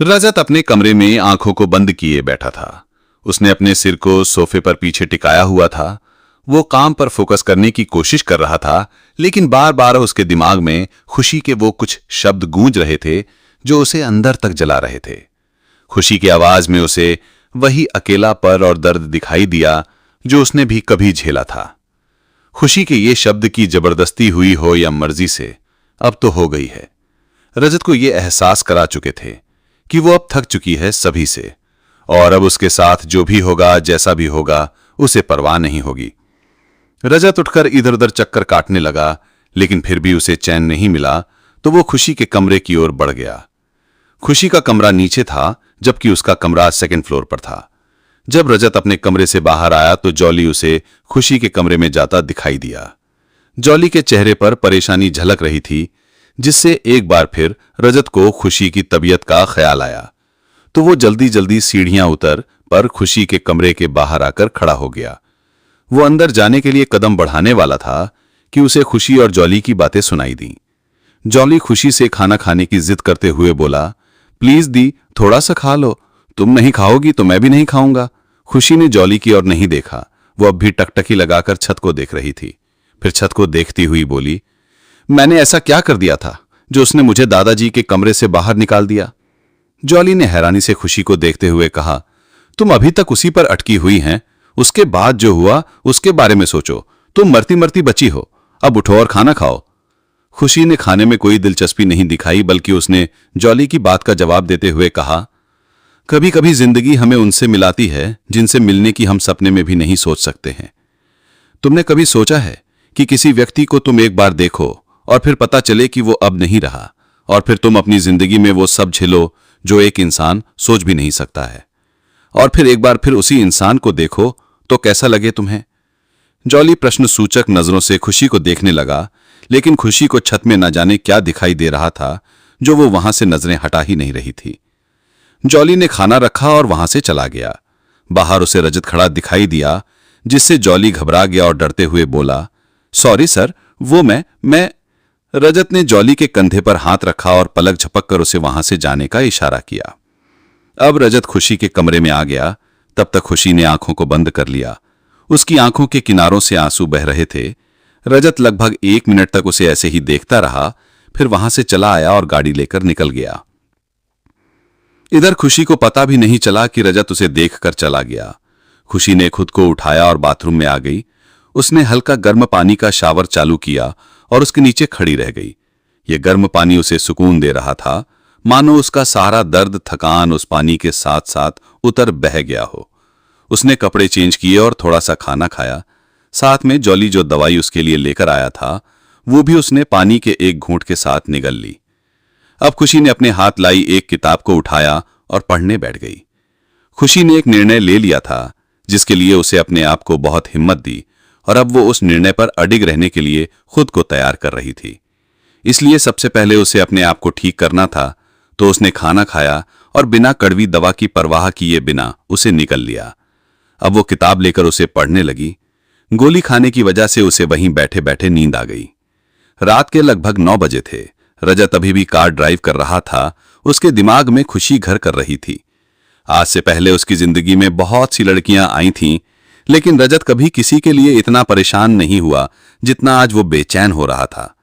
रजत अपने कमरे में आंखों को बंद किए बैठा था। उसने अपने सिर को सोफे पर पीछे टिकाया हुआ था। वो काम पर फोकस करने की कोशिश कर रहा था, लेकिन बार बार उसके दिमाग में खुशी के वो कुछ शब्द गूंज रहे थे जो उसे अंदर तक जला रहे थे। खुशी की आवाज में उसे वही अकेलापन और दर्द दिखाई दिया जो उसने भी कभी झेला था। खुशी के ये शब्द की जबरदस्ती हुई हो या मर्जी से, अब तो हो गई है। रजत को ये एहसास करा चुके थे कि वो अब थक चुकी है सभी से, और अब उसके साथ जो भी होगा, जैसा भी होगा, उसे परवाह नहीं होगी। रजत उठकर इधर उधर चक्कर काटने लगा, लेकिन फिर भी उसे चैन नहीं मिला, तो वो खुशी के कमरे की ओर बढ़ गया। खुशी का कमरा नीचे था, जबकि उसका कमरा सेकंड फ्लोर पर था। जब रजत अपने कमरे से बाहर आया तो जॉली उसे खुशी के कमरे में जाता दिखाई दिया। जॉली के चेहरे पर परेशानी झलक रही थी, जिससे एक बार फिर रजत को खुशी की तबीयत का ख्याल आया। तो वो जल्दी जल्दी सीढ़ियां उतर पर खुशी के कमरे के बाहर आकर खड़ा हो गया। वो अंदर जाने के लिए कदम बढ़ाने वाला था कि उसे खुशी और जॉली की बातें सुनाई दी। जॉली खुशी से खाना खाने की जिद करते हुए बोला, प्लीज दी, थोड़ा सा खा लो, तुम नहीं खाओगी तो मैं भी नहीं खाऊंगा। खुशी ने जॉली की ओर नहीं देखा। वो अब भी टकटकी लगाकर छत को देख रही थी। फिर छत को देखती हुई बोली, मैंने ऐसा क्या कर दिया था जो उसने मुझे दादाजी के कमरे से बाहर निकाल दिया? जॉली ने हैरानी से खुशी को देखते हुए कहा, तुम अभी तक उसी पर अटकी हुई हैं। उसके बाद जो हुआ उसके बारे में सोचो। तुम मरती मरती बची हो, अब उठो और खाना खाओ। खुशी ने खाने में कोई दिलचस्पी नहीं दिखाई, बल्कि उसने जॉली की बात का जवाब देते हुए कहा, कभी कभी जिंदगी हमें उनसे मिलाती है जिनसे मिलने की हम सपने में भी नहीं सोच सकते हैं। तुमने कभी सोचा है कि किसी व्यक्ति को तुम एक बार देखो और फिर पता चले कि वो अब नहीं रहा, और फिर तुम अपनी जिंदगी में वो सब झेलो जो एक इंसान सोच भी नहीं सकता है, और फिर एक बार फिर उसी इंसान को देखो तो कैसा लगे तुम्हें? जॉली प्रश्न सूचक नजरों से खुशी को देखने लगा, लेकिन खुशी को छत में न जाने क्या दिखाई दे रहा था जो वो वहां से नजरें हटा ही नहीं रही थी। जॉली ने खाना रखा और वहां से चला गया। बाहर उसे रजत खड़ा दिखाई दिया, जिससे जॉली घबरा गया और डरते हुए बोला, सॉरी सर, वो मैं रजत ने जॉली के कंधे पर हाथ रखा और पलक झपक कर उसे वहां से जाने का इशारा किया। अब रजत खुशी के कमरे में आ गया। तब तक खुशी ने आंखों को बंद कर लिया। उसकी आंखों के किनारों से आंसू बह रहे थे। रजत लगभग 1 मिनट तक उसे ऐसे ही देखता रहा, फिर वहां से चला आया और गाड़ी लेकर निकल गया। इधर खुशी को पता भी नहीं चला कि रजत उसे देखकर चला गया। खुशी ने खुद को उठाया और बाथरूम में आ गई। उसने हल्का गर्म पानी का शावर चालू किया और उसके नीचे खड़ी रह गई। यह गर्म पानी उसे सुकून दे रहा था, मानो उसका सारा दर्द थकान उस पानी के साथ साथ उतर बह गया हो। उसने कपड़े चेंज किए और थोड़ा सा खाना खाया। साथ में जॉली जो दवाई उसके लिए लेकर आया था, वो भी उसने पानी के एक घूंट के साथ निगल ली। अब खुशी ने अपने हाथ लाई एक किताब को उठाया और पढ़ने बैठ गई। खुशी ने एक निर्णय ले लिया था, जिसके लिए उसे अपने आप को बहुत हिम्मत दी, और अब वो उस निर्णय पर अडिग रहने के लिए खुद को तैयार कर रही थी। इसलिए सबसे पहले उसे अपने आप को ठीक करना था, तो उसने खाना खाया और बिना कड़वी दवा की परवाह किए बिना उसे निकल लिया। अब वो किताब लेकर उसे पढ़ने लगी। गोली खाने की वजह से उसे वहीं बैठे बैठे नींद आ गई। रात के लगभग 9 बजे थे। रजत अभी भी कार ड्राइव कर रहा था। उसके दिमाग में खुशी घर कर रही थी। आज से पहले उसकी जिंदगी में बहुत सी लड़कियां आई थीं, लेकिन रजत कभी किसी के लिए इतना परेशान नहीं हुआ जितना आज वो बेचैन हो रहा था।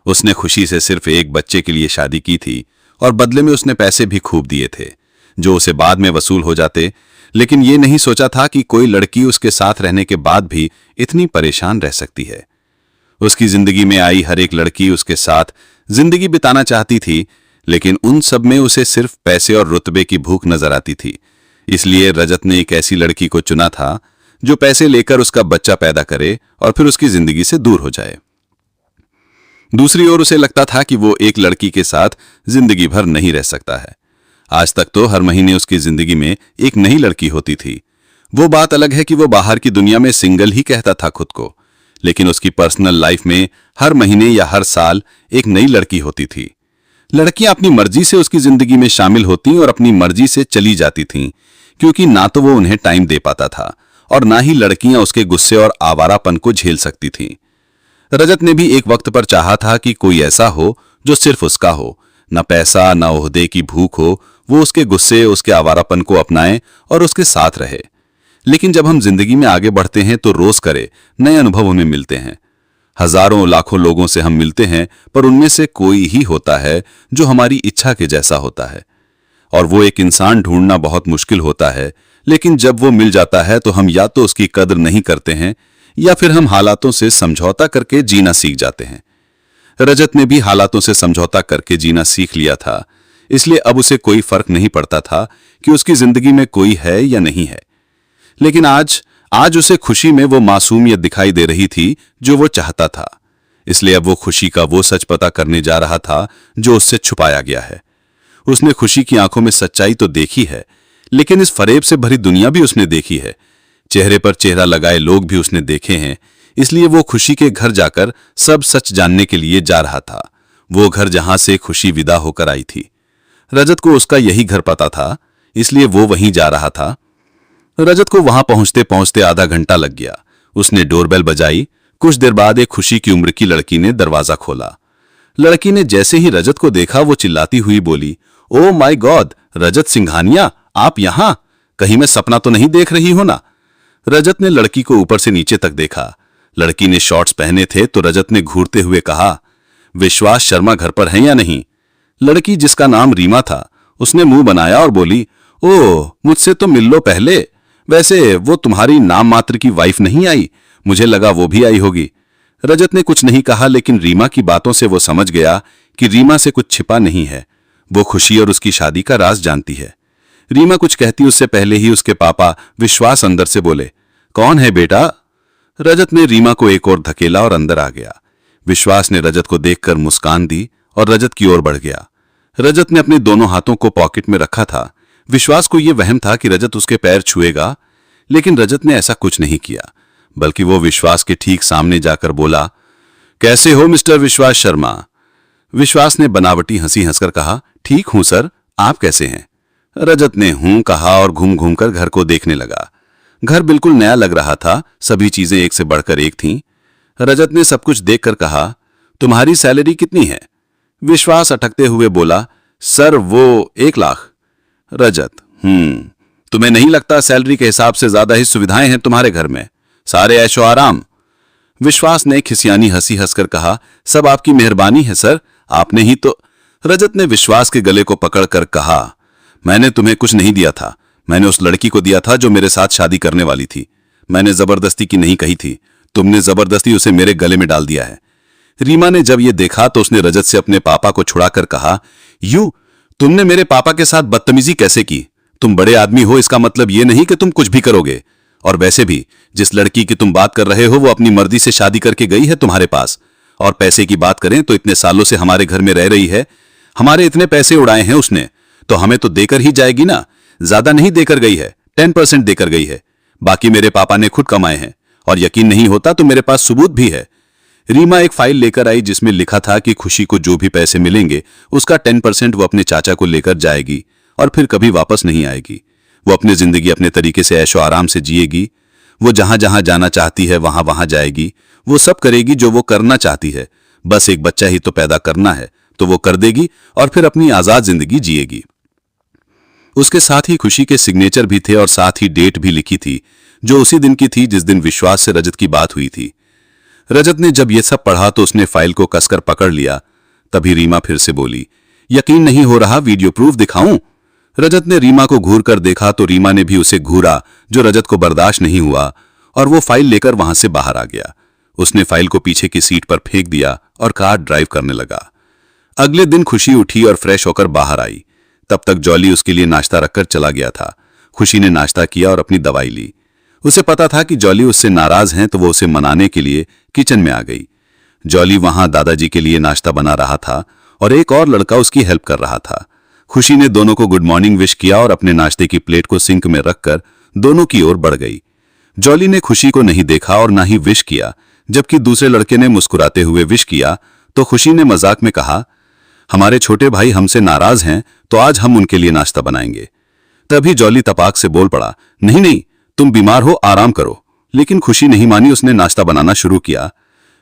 उसने खुशी से सिर्फ एक बच्चे के लिए शादी की थी, और बदले में उसने पैसे भी खूब दिए थे जो उसे बाद में वसूल हो जाते, लेकिन ये नहीं सोचा था कि कोई लड़की उसके साथ रहने के बाद भी इतनी परेशान रह सकती है। उसकी जिंदगी में आई हर एक लड़की उसके साथ जिंदगी बिताना चाहती थी, लेकिन उन सब में उसे सिर्फ पैसे और रुतबे की भूख नजर आती थी। इसलिए रजत ने एक ऐसी लड़की को चुना था जो पैसे लेकर उसका बच्चा पैदा करे और फिर उसकी जिंदगी से दूर हो जाए। दूसरी ओर उसे लगता था कि वो एक लड़की के साथ जिंदगी भर नहीं रह सकता है। आज तक तो हर महीने उसकी जिंदगी में एक नई लड़की होती थी। वो बात अलग है कि वो बाहर की दुनिया में सिंगल ही कहता था खुद को, लेकिन उसकी पर्सनल लाइफ में हर महीने या हर साल एक नई लड़की होती थी। लड़कियां अपनी मर्जी से उसकी जिंदगी में शामिल होती और अपनी मर्जी से चली जाती थीं, क्योंकि ना तो वो उन्हें टाइम दे पाता था और ना ही लड़कियां उसके गुस्से और आवारापन को झेल सकती थीं। रजत ने भी एक वक्त पर चाहा था कि कोई ऐसा हो जो सिर्फ उसका हो, न पैसा न ओहदे की भूख हो, वो उसके गुस्से, उसके आवारापन को अपनाए और उसके साथ रहे। लेकिन जब हम जिंदगी में आगे बढ़ते हैं तो रोज करे नए अनुभव उन्हें मिलते हैं। हजारों लाखों लोगों से हम मिलते हैं, पर उनमें से कोई ही होता है जो हमारी इच्छा के जैसा होता है। और वो एक इंसान ढूंढना बहुत मुश्किल होता है, लेकिन जब वो मिल जाता है तो हम या तो उसकी कदर नहीं करते हैं या फिर हम हालातों से समझौता करके जीना सीख जाते हैं। रजत ने भी हालातों से समझौता करके जीना सीख लिया था, इसलिए अब उसे कोई फर्क नहीं पड़ता था कि उसकी जिंदगी में कोई है या नहीं है। लेकिन आज उसे खुशी में वो मासूमियत दिखाई दे रही थी जो वो चाहता था। इसलिए अब वो खुशी का वो सच पता करने जा रहा था जो उससे छुपाया गया है। उसने खुशी की आंखों में सच्चाई तो देखी है, लेकिन इस फरेब से भरी दुनिया भी उसने देखी है। चेहरे पर चेहरा लगाए लोग भी उसने देखे हैं। इसलिए वो खुशी के घर जाकर सब सच जानने के लिए जा रहा था, वो घर जहां से खुशी विदा होकर आई थी। रजत को उसका यही घर पता था, इसलिए वो वहीं जा रहा था। रजत को वहां पहुंचते पहुंचते आधा घंटा लग गया। उसने डोरबेल बजाई। कुछ देर बाद एक खुशी की उम्र की लड़की ने दरवाजा खोला। लड़की ने जैसे ही रजत को देखा वो चिल्लाती हुई बोली, ओ माय गॉड, रजत सिंघानिया, आप यहां? कहीं मैं सपना तो नहीं देख रही हो ना? रजत ने लड़की को ऊपर से नीचे तक देखा। लड़की ने शॉर्ट्स पहने थे तो रजत ने घूरते हुए कहा, विश्वास शर्मा घर पर है या नहीं? लड़की, जिसका नाम रीमा था, उसने मुंह बनाया और बोली, ओह, मुझसे तो मिल लो पहले। वैसे वो तुम्हारी नाम मात्र की वाइफ नहीं आई? मुझे लगा वो भी आई होगी। रजत ने कुछ नहीं कहा, लेकिन रीमा की बातों से वो समझ गया कि रीमा से कुछ छिपा नहीं है। वो खुशी और उसकी शादी का राज जानती है। रीमा कुछ कहती उससे पहले ही उसके पापा विश्वास अंदर से बोले, कौन है बेटा? रजत ने रीमा को एक और धकेला और अंदर आ गया। विश्वास ने रजत को देखकर मुस्कान दी और रजत की ओर बढ़ गया। रजत ने अपने दोनों हाथों को पॉकेट में रखा था। विश्वास को यह वहम था कि रजत उसके पैर छुएगा, लेकिन रजत ने ऐसा कुछ नहीं किया, बल्कि वो विश्वास के ठीक सामने जाकर बोला, कैसे हो मिस्टर विश्वास शर्मा? विश्वास ने बनावटी हंसी हंसकर कहा, ठीक हूं सर, आप कैसे हैं? रजत ने हूं कहा और घूम घूम कर घर को देखने लगा। घर बिल्कुल नया लग रहा था, सभी चीजें एक से बढ़कर एक थीं। रजत ने सब कुछ देखकर कहा, तुम्हारी सैलरी कितनी है? विश्वास अटकते हुए बोला, सर वो 1 लाख। रजत, तुम्हें नहीं लगता सैलरी के हिसाब से ज्यादा ही सुविधाएं हैं तुम्हारे घर में? सारे ऐशो आराम। विश्वास ने खिसियानी हंसी हंसकर कहा, सब आपकी मेहरबानी है सर, आपने ही तो। रजत ने विश्वास के गले को पकड़कर कहा, मैंने तुम्हें कुछ नहीं दिया था, मैंने उस लड़की को दिया था जो मेरे साथ शादी करने वाली थी। मैंने जबरदस्ती की नहीं कही थी, तुमने जबरदस्ती उसे मेरे गले में डाल दिया है। रीमा ने जब यह देखा तो उसने रजत से अपने पापा को छुड़ाकर कहा, तुमने मेरे पापा के साथ बदतमीजी कैसे की? तुम बड़े आदमी हो, इसका मतलब यह नहीं कि तुम कुछ भी करोगे। और वैसे भी जिस लड़की की तुम बात कर रहे हो वो अपनी मर्जी से शादी करके गई है तुम्हारे पास। और पैसे की बात करें तो इतने सालों से हमारे घर में रह रही है, हमारे इतने पैसे उड़ाए हैं उसने, तो हमें तो देकर ही जाएगी ना। ज्यादा नहीं देकर गई है, 10% देकर गई है, बाकी मेरे पापा ने खुद कमाए हैं। और यकीन नहीं होता तो मेरे पास सबूत भी है। रीमा एक फाइल लेकर आई जिसमें लिखा था कि खुशी को जो भी पैसे मिलेंगे उसका 10% वो अपने चाचा को लेकर जाएगी और फिर कभी वापस नहीं आएगी। वो अपनी जिंदगी अपने तरीके से ऐशो आराम से जिएगी। वो जहां जहां जाना चाहती है वहां वहां जाएगी। वो सब करेगी जो वो करना चाहती है। बस एक बच्चा ही तो पैदा करना है, तो वो कर देगी और फिर अपनी आजाद जिंदगी जिएगी। उसके साथ ही खुशी के सिग्नेचर भी थे और साथ ही डेट भी लिखी थी, जो उसी दिन की थी जिस दिन विश्वास से रजत की बात हुई थी। रजत ने जब ये सब पढ़ा तो उसने फाइल को कसकर पकड़ लिया। तभी रीमा फिर से बोली, यकीन नहीं हो रहा, वीडियो प्रूफ दिखाऊं? रजत ने रीमा को घूर कर देखा तो रीमा ने भी उसे घूरा, जो रजत को बर्दाश्त नहीं हुआ और वो फाइल लेकर वहां से बाहर आ गया। उसने फाइल को पीछे की सीट पर फेंक दिया और कार ड्राइव करने लगा। अगले दिन खुशी उठी और फ्रेश होकर बाहर आई। तब तक जॉली उसके लिए नाश्ता रखकर चला गया था। खुशी ने नाश्ता किया और अपनी दवाई ली। उसे पता था कि जॉली उससे नाराज हैं, तो वो उसे मनाने के लिए किचन में आ गई। जॉली वहां दादाजी के लिए नाश्ता बना रहा था और एक और लड़का उसकी हेल्प कर रहा था। खुशी ने दोनों को गुड मॉर्निंग विश किया और अपने नाश्ते की प्लेट को सिंक में रखकर दोनों की ओर बढ़ गई। जॉली ने खुशी को नहीं देखा और ना ही विश किया। जबकि दूसरे लड़के ने मुस्कुराते हुए विश किया तो खुशी ने मजाक में कहा, हमारे छोटे भाई हमसे नाराज हैं, तो आज हम उनके लिए नाश्ता बनाएंगे। तभी जॉली तपाक से बोल पड़ा, नहीं नहीं, तुम बीमार हो, आराम करो। लेकिन खुशी नहीं मानी, उसने नाश्ता बनाना शुरू किया।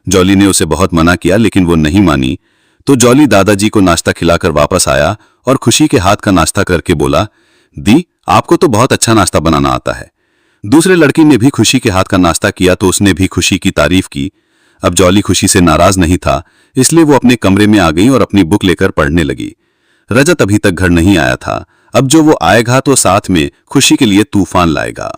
जॉली ने उसे बहुत मना किया लेकिन वो नहीं मानी। तो जॉली दादाजी को नाश्ता खिलाकर वापस आया और खुशी के हाथ का नाश्ता करके बोला, दी, आपको तो बहुत अच्छा नाश्ता बनाना आता है। दूसरे लड़की ने भी खुशी के हाथ का नाश्ता किया तो उसने भी खुशी की तारीफ की। अब जॉली खुशी से नाराज नहीं था, इसलिए वो अपने कमरे में आ गई और अपनी बुक लेकर पढ़ने लगी। रजत अभी तक घर नहीं आया था। अब जो वो आएगा तो साथ में खुशी के लिए तूफान लाएगा।